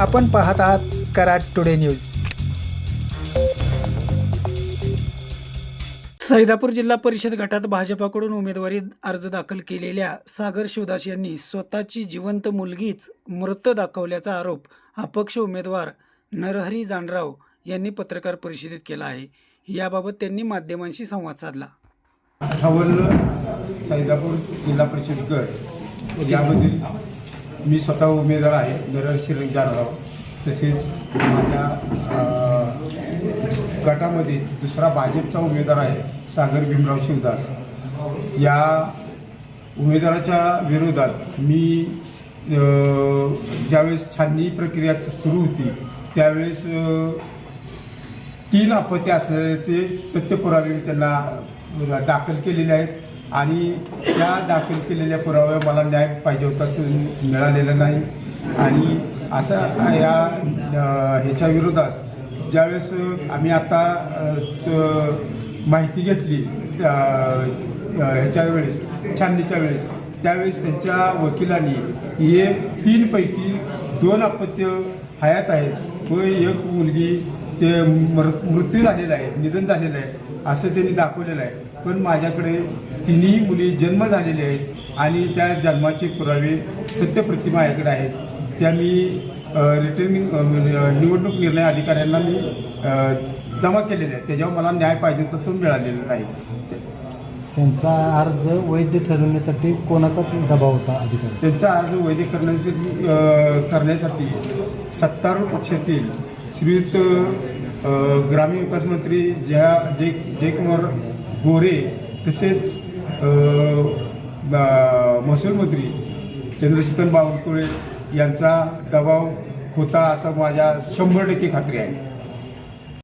आपण पाहत आहात कराड टुडे न्यूज। सैदापूर जिल्हा परिषद गटात भाजपाकडून उमेदवारी अर्ज दाखल केलेल्या सागर शिवदास यांनी स्वतःची जिवंत मुलगीच मृत दाखवल्याचा आरोप अपक्ष उमेदवार नरहरी जानराव यांनी पत्रकार परिषदेत केला आहे। याबाबत त्यांनी माध्यमांशी संवाद साधला। 58 सैदापूर जिल्हा परिषद गट यामध्ये मी स्वतः उमेदवार आहे नरहरी जानराव। तसेच माझ्या गटामध्ये दुसरा भाजपचा उमेदवार आहे सागर भीमराव शिवदास। या उमेदवाराच्या विरोधात मी ज्यावेळेस छाननी प्रक्रिया सुरू होती त्यावेळेस 3 अपत्य असल्याचे सत्य पुरावे मी त्यांना दाखल केलेले आहेत आणि त्या दाखल केलेल्या पुराव्या मला न्याय पाहिजे होता तो मिळालेला नाही। आणि असं या ह्याच्या विरोधात ज्यावेळेस आम्ही आता माहिती घेतली ह्याच्या वेळेस छाननीच्या वेळेस त्यावेळेस त्यांच्या वकिलांनी हे 3 पैकी 2 अपत्य हयात आहेत व एक मुलगी ते मृत्यू झालेला आहे, निधन झालेलं आहे असं त्यांनी दाखवलेलं आहे। पण माझ्याकडे 3ही मुली जन्म झालेले आहेत आणि त्या जन्माचे पुरावे सत्य प्रतिमा माझ्याकडे आहेत। त्या मी रिटर्निंग निवडणूक निर्णय अधिकाऱ्यांना मी जमा केलेले आहेत। त्याच्यावर मला न्याय पाहिजे होता तो मिळालेला नाही। त्यांचा अर्ज वैध ठरवण्यासाठी कोणाचा दबाव होता अधिकारी? त्यांचा अर्ज वैध करण्यासाठी सत्तारूढ पक्षातील श्रीयुत ग्रामीण विकास मंत्री जयकुमार गोरे तसेच महसूल मंत्री चंद्रशेखर बावनकुळे यांचा दबाव होता असं माझ्या 100% खात्री आहे।